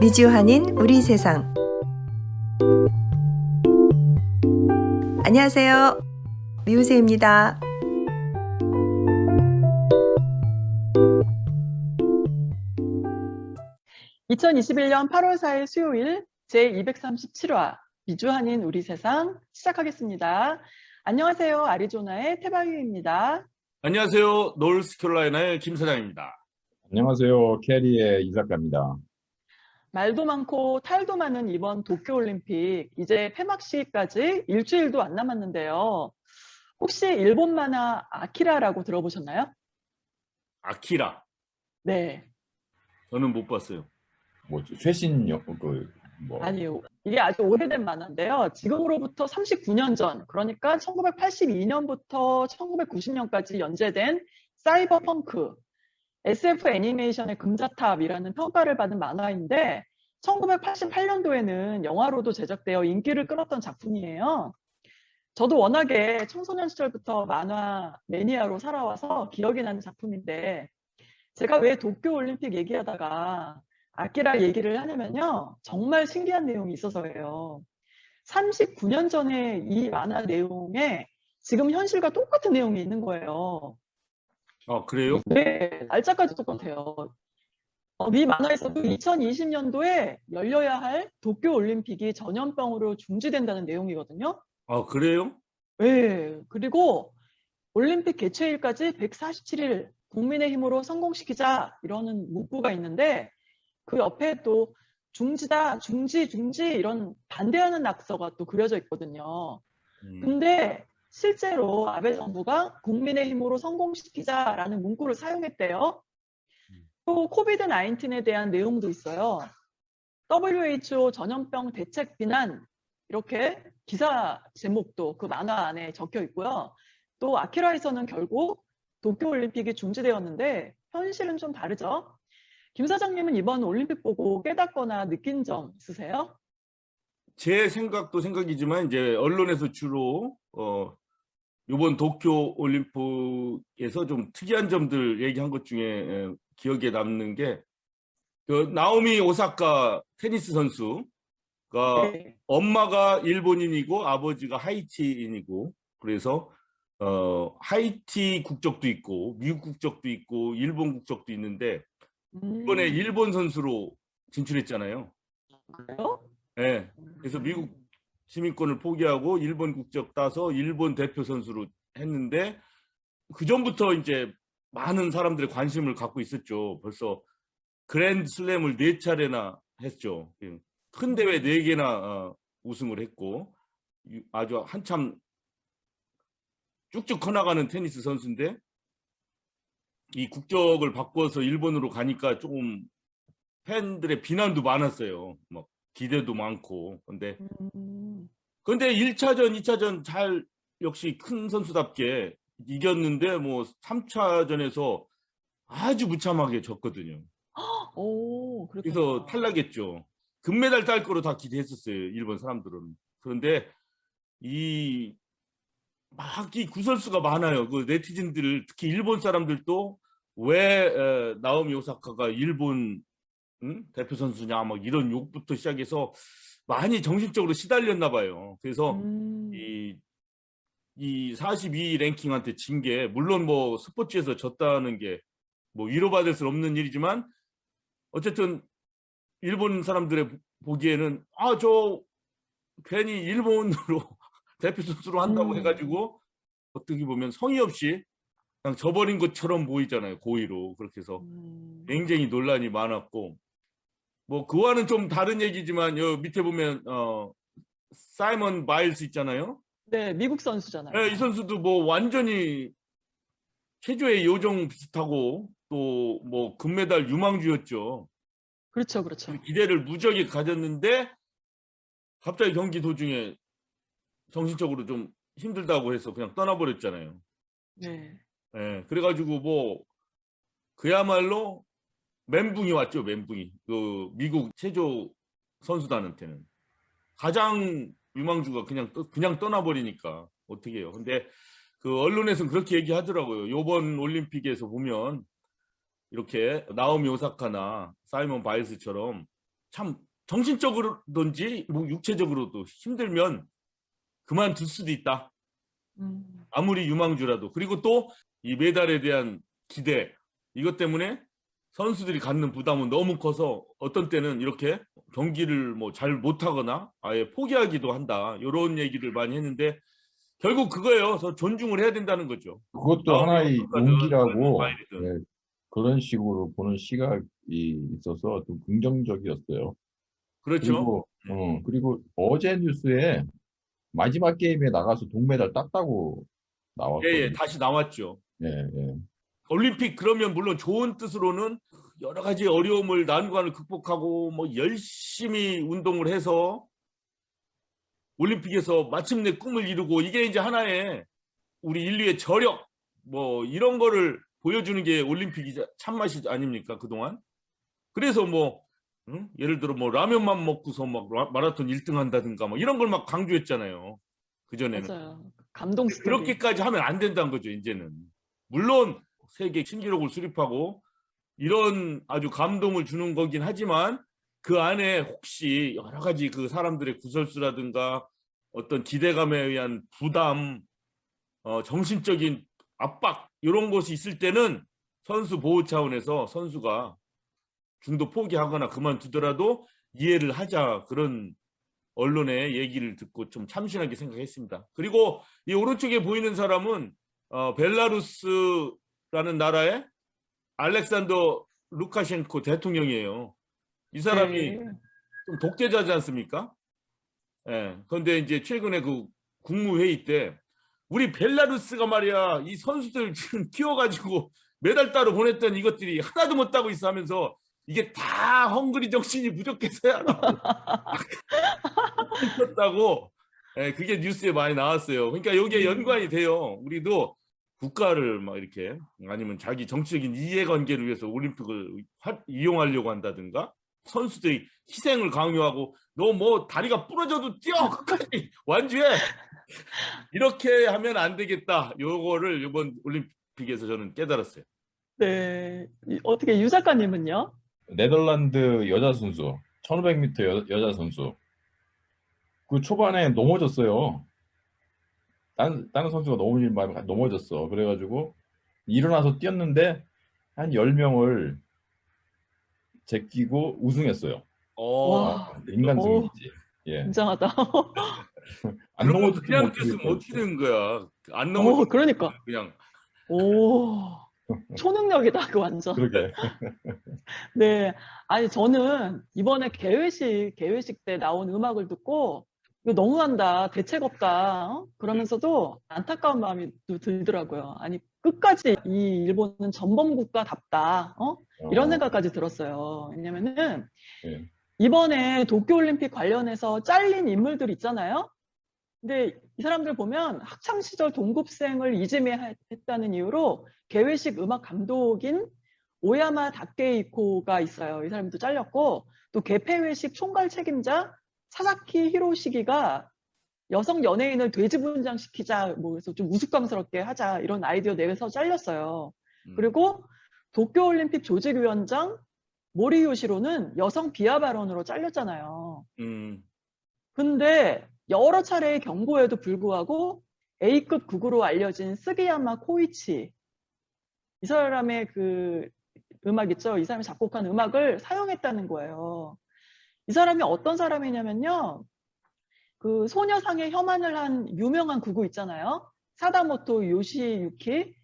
미주한인 우리 세상. 안녕하세요. 미우새입니다. (2021년 8월 4일) 수요일 제237화 미주한인 우리 세상 시작하겠습니다. 안녕하세요. 아리조나의 태바유입니다. 안녕하세요. 노스캐롤라이나의 김 사장입니다. 안녕하세요. 캐리의 이 작가입니다. 말도 많고 탈도 많은 이번 도쿄올림픽, 이제 폐막식까지 일주일도 안 남았는데요. 혹시 일본 만화 아키라라고 들어보셨나요? 아키라. 네. 저는 못 봤어요. 뭐죠? 최신 아니요. 이게 아주 오래된 만화인데요. 지금으로부터 39년 전, 그러니까 1982년부터 1990년까지 연재된 사이버펑크, SF 애니메이션의 금자탑이라는 평가를 받은 만화인데 1988년도에는 영화로도 제작되어 인기를 끌었던 작품이에요. 저도 워낙에 청소년 시절부터 만화 매니아로 살아와서 기억이 나는 작품인데, 제가 왜 도쿄올림픽 얘기하다가 아키라 얘기를 하냐면요, 정말 신기한 내용이 있어서예요. 39년 전에 이 만화 내용에 지금 현실과 똑같은 내용이 있는 거예요. 아, 그래요? 네, 날짜까지 똑같아요. 이 만화에서도 2020년도에 열려야 할 도쿄올림픽이 전염병으로 중지된다는 내용이거든요. 아, 그래요? 네, 그리고 올림픽 개최일까지 147일 국민의 힘으로 성공시키자, 이러는 문구가 있는데 그 옆에 또 중지다, 중지 이런 반대하는 낙서가 또 그려져 있거든요. 근데 실제로 아베 정부가 국민의 힘으로 성공시키자라는 문구를 사용했대요. 또 코비드 19에 대한 내용도 있어요. WHO 전염병 대책 비난, 이렇게 기사 제목도 그 만화 안에 적혀 있고요. 또 아키라에서는 결국 도쿄올림픽이 중지되었는데 현실은 좀 다르죠. 김 사장님은 이번 올림픽 보고 깨닫거나 느낀 점 있으세요? 제 생각도 생각이지만 이제 언론에서 주로 이번 도쿄 올림픽에서 좀 특이한 점들 얘기한 것 중에 기억에 남는 게 그 나오미 오사카 테니스 선수가 네. 엄마가 일본인이고 아버지가 하이티인이고, 그래서 하이티 국적도 있고 미국 국적도 있고 일본 국적도 있는데 이번에 일본 선수로 진출했잖아요. 그래요? 네. 그래서 미국 시민권을 포기하고 일본 국적 따서 일본 대표 선수로 했는데, 그 전부터 이제 많은 사람들의 관심을 갖고 있었죠. 벌써 그랜드 슬램을 4차례나 했죠. 큰 대회 4개나 우승을 했고 아주 한참 쭉쭉 커나가는 테니스 선수인데, 이 국적을 바꿔서 일본으로 가니까 조금 팬들의 비난도 많았어요. 막 기대도 많고. 근데 1차전, 2차전 잘 역시 큰 선수답게 이겼는데 뭐 3차전에서 아주 무참하게 졌거든요. 오, 그렇구나. 그래서 탈락했죠. 금메달 딸 거로 다 기대했었어요, 일본 사람들은. 그런데 이 구설수가 많아요. 그 네티즌들, 특히 일본 사람들도 왜 나오미 오사카가 일본 대표 선수냐, 막 이런 욕부터 시작해서 많이 정신적으로 시달렸나 봐요. 그래서 이 42위 랭킹한테 진 게, 물론 뭐 스포츠에서 졌다는 게 뭐 위로받을 수 없는 일이지만 어쨌든 일본 사람들의 보기에는 저 괜히 일본으로 대표 선수로 한다고 해가지고 어떻게 보면 성의 없이 그냥 져버린 것처럼 보이잖아요, 고의로. 그렇게 해서 굉장히 논란이 많았고, 뭐 그와는 좀 다른 얘기지만 여 밑에 보면 사이먼 바일스 있잖아요. 네, 미국 선수잖아요. 네, 이 선수도 뭐 완전히 체조의 요정 비슷하고 또 뭐 금메달 유망주였죠. 그렇죠, 그렇죠. 기대를 무지하게 가졌는데 갑자기 경기 도중에 정신적으로 좀 힘들다고 해서 그냥 떠나버렸잖아요. 네. 네, 그래가지고 뭐 그야말로 멘붕이 왔죠, 멘붕이. 그 미국 체조 선수단한테는 가장 유망주가 그냥 떠나버리니까 어떻게 해요. 근데 그 언론에서는 그렇게 얘기하더라고요. 요번 올림픽에서 보면 이렇게 나오미 오사카나 사이먼 바일스처럼 참 정신적으로든지 뭐 육체적으로도 힘들면 그만둘 수도 있다. 아무리 유망주라도. 그리고 또 이 메달에 대한 기대, 이것 때문에 선수들이 갖는 부담은 너무 커서 어떤 때는 이렇게 경기를 뭐 잘 못하거나 아예 포기하기도 한다. 이런 얘기를 많이 했는데 결국 그거예요. 더 존중을 해야 된다는 거죠. 그것도 하나의 용기라고 바이든. 네, 그런 식으로 보는 시각이 있어서 좀 긍정적이었어요. 그렇죠. 그리고 어제 뉴스에 마지막 게임에 나가서 동메달 땄다고 나왔거든요. 예, 다시 나왔죠. 예, 예. 올림픽 그러면 물론 좋은 뜻으로는 여러 가지 어려움을 난관을 극복하고 뭐 열심히 운동을 해서 올림픽에서 마침내 꿈을 이루고 이게 이제 하나의 우리 인류의 저력 뭐 이런 거를 보여주는 게 올림픽이 참맛이 아닙니까 그동안. 그래서 뭐 예를 들어 뭐 라면만 먹고서 막 마라톤 1등 한다든가 뭐 이런 걸 막 강조했잖아요. 그전에는. 맞아요. 감동 스토리. 그렇게까지 하면 안 된다는 거죠 이제는. 물론 세계 신기록을 수립하고 이런 아주 감동을 주는 거긴 하지만 그 안에 혹시 여러 가지 그 사람들의 구설수라든가 어떤 기대감에 의한 부담, 정신적인 압박 이런 것이 있을 때는 선수 보호 차원에서 선수가 중도 포기하거나 그만두더라도 이해를 하자 그런 언론의 얘기를 듣고 좀 참신하게 생각했습니다. 그리고 이 오른쪽에 보이는 사람은 벨라루스라는 나라의 알렉산더 루카셴코 대통령이에요. 이 사람이 좀 독재자지 않습니까? 예. 그런데 이제 최근에 그 국무회의 때 우리 벨라루스가 말이야 이 선수들 지금 키워가지고 메달 따러 보냈던 이것들이 하나도 못 따고 있어 하면서 이게 다 헝그리 정신이 부족해서야 했다고 예, 그게 뉴스에 많이 나왔어요. 그러니까 여기에 연관이 돼요. 우리도 국가를 막 이렇게 아니면 자기 정치적인 이해관계를 위해서 올림픽을 이용하려고 한다든가 선수들이 희생을 강요하고 너 뭐 다리가 부러져도 뛰어 끝까지 완주해 이렇게 하면 안 되겠다. 요거를 이번 올림픽에서 저는 깨달았어요. 네. 어떻게 유 작가님은요? 네덜란드 여자 선수 1500m 여자 선수 그 초반에 넘어졌어요. 다른 선수가 넘어졌어. 그래가지고 일어나서 뛰었는데 한 10명을 제끼고 우승했어요. 와, 인간성이 있지. 예. 굉장하다. 안 그럼 넘어졌으면 그냥 뛰었으면 어떻게 된 거야? 안 오, 넘어졌으면 그러니까. 그냥 오, 초능력이다, 그 완전. 그러게. 네. 아니, 저는 이번에 개회식 때 나온 음악을 듣고, 이거 너무한다, 대책 없다, 그러면서도 안타까운 마음이 또 들더라고요. 아니, 끝까지 이 일본은 전범국가답다, 이런 생각까지 들었어요. 왜냐면은, 예. 이번에 도쿄올림픽 관련해서 잘린 인물들 있잖아요. 근데 이 사람들 보면 학창시절 동급생을 이지매했다는 이유로 개회식 음악 감독인 오야마 다케이코가 있어요. 이 사람도 잘렸고 또 개폐회식 총괄 책임자 사사키 히로시기가 여성 연예인을 돼지분장시키자 뭐 그래서 좀 우스꽝스럽게 하자 이런 아이디어 내서 잘렸어요. 그리고 도쿄올림픽 조직위원장 모리요시로는 여성 비하 발언으로 잘렸잖아요. 근데 여러 차례의 경고에도 불구하고 A급 극우로 알려진 스기야마 코이치 이 사람의 그 음악 있죠? 이 사람이 작곡한 음악을 사용했다는 거예요. 이 사람이 어떤 사람이냐면요. 그 소녀상에 혐한을 한 유명한 극우 있잖아요. 사다모토 요시유키.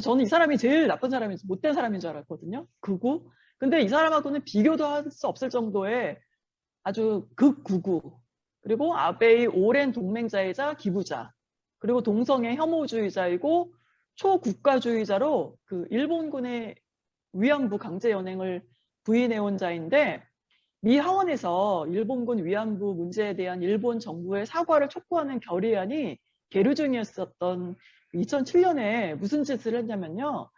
저는 이 사람이 제일 나쁜 사람인지 못된 사람인 줄 알았거든요. 극우. 근데 이 사람하고는 비교도 할 수 없을 정도의 아주 극극우. 그리고 아베의 오랜 동맹자이자 기부자. 그리고 동성애 혐오주의자이고 초국가주의자로 그 일본군의 위안부 강제 연행을 부인해온 자인데 미 하원에서 일본군 위안부 문제에 대한 일본 정부의 사과를 촉구하는 결의안이 계류 중이었었던 2007년에 무슨 짓을 했냐면요.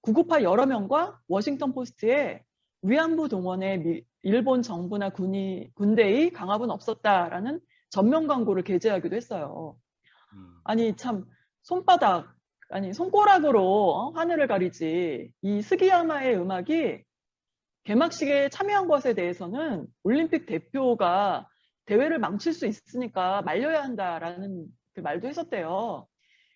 구구파 여러 명과 워싱턴 포스트에 위안부 동원에 일본 정부나 군대의 강압은 없었다라는 전면 광고를 게재하기도 했어요. 음. 아니 참 손가락으로 하늘을 가리지 이 스기야마의 음악이 개막식에 참여한 것에 대해서는 올림픽 대표가 대회를 망칠 수 있으니까 말려야 한다라는 그 말도 했었대요.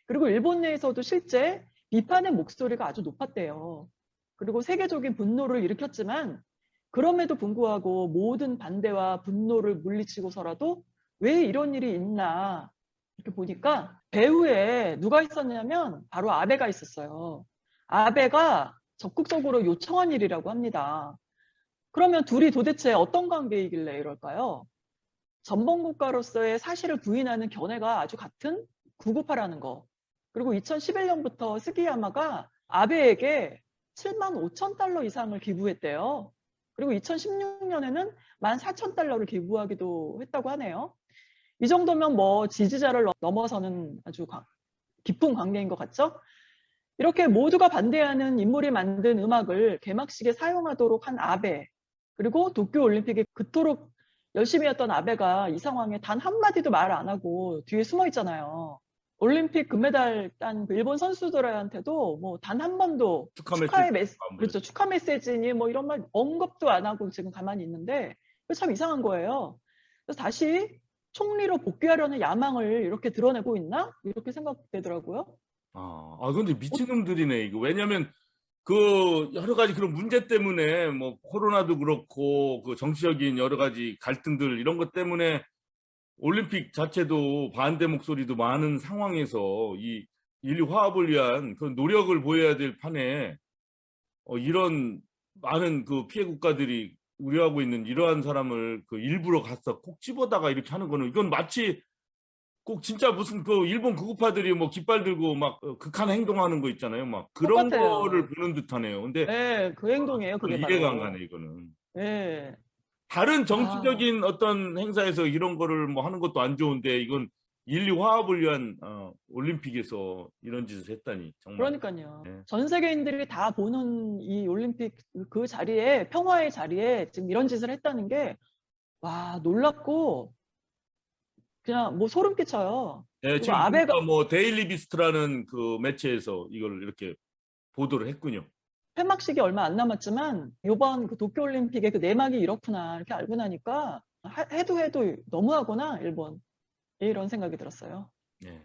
그리고 일본 내에서도 실제 비판의 목소리가 아주 높았대요. 그리고 세계적인 분노를 일으켰지만 그럼에도 불구하고 모든 반대와 분노를 물리치고서라도 왜 이런 일이 있나 이렇게 보니까 배후에 누가 있었냐면 바로 아베가 있었어요. 아베가 적극적으로 요청한 일이라고 합니다. 그러면 둘이 도대체 어떤 관계이길래 이럴까요? 전범국가로서의 사실을 부인하는 견해가 아주 같은 998라는 거. 그리고 2011년부터 스기야마가 아베에게 7만 5천 달러 이상을 기부했대요. 그리고 2016년에는 14,000달러를 기부하기도 했다고 하네요. 이 정도면 뭐 지지자를 넘어서는 아주 깊은 관계인 것 같죠? 이렇게 모두가 반대하는 인물이 만든 음악을 개막식에 사용하도록 한 아베, 그리고 도쿄올림픽에 그토록 열심히 했던 아베가 이 상황에 단 한마디도 말 안 하고 뒤에 숨어 있잖아요. 올림픽 금메달 딴 그 일본 선수들한테도 뭐 단 한 번도 그렇죠. 축하 메시지니 뭐 이런 말 언급도 안 하고 지금 가만히 있는데 참 이상한 거예요. 그래서 다시 총리로 복귀하려는 야망을 이렇게 드러내고 있나? 이렇게 생각되더라고요. 근데 미친놈들이네, 이거. 왜냐면, 그, 여러 가지 그런 문제 때문에, 뭐, 코로나도 그렇고, 그 정치적인 여러 가지 갈등들, 이런 것 때문에 올림픽 자체도 반대 목소리도 많은 상황에서 이 인류 화합을 위한 그런 노력을 보여야 될 판에, 이런 많은 그 피해 국가들이 우려하고 있는 이러한 사람을 그 일부러 가서 콕 집어다가 이렇게 하는 거는, 이건 마치 꼭 진짜 무슨 그 일본 극우파들이 뭐 깃발 들고 막 극한 행동하는 거 있잖아요. 막 그런 똑같아요. 거를 보는 듯하네요. 근데 네, 그 행동이에요. 그게 이해가 안 바로. 가네, 이거는. 네. 다른 정치적인 어떤 행사에서 이런 거를 뭐 하는 것도 안 좋은데, 이건 인류 화합을 위한 올림픽에서 이런 짓을 했다니, 정말. 그러니까요. 네. 전 세계인들이 다 보는 이 올림픽 그 자리에, 평화의 자리에 지금 이런 짓을 했다는 게, 와, 놀랍고, 그냥 뭐 소름 끼쳐요. 네, 그리고 지금 아베가 보니까 뭐 데일리 비스트라는 그 매체에서 이걸 이렇게 보도를 했군요. 폐막식이 얼마 안 남았지만, 이번 그 도쿄올림픽의 그 내막이 이렇구나, 이렇게 알고 나니까, 해도 너무하구나, 일본. 이런 생각이 들었어요. 네.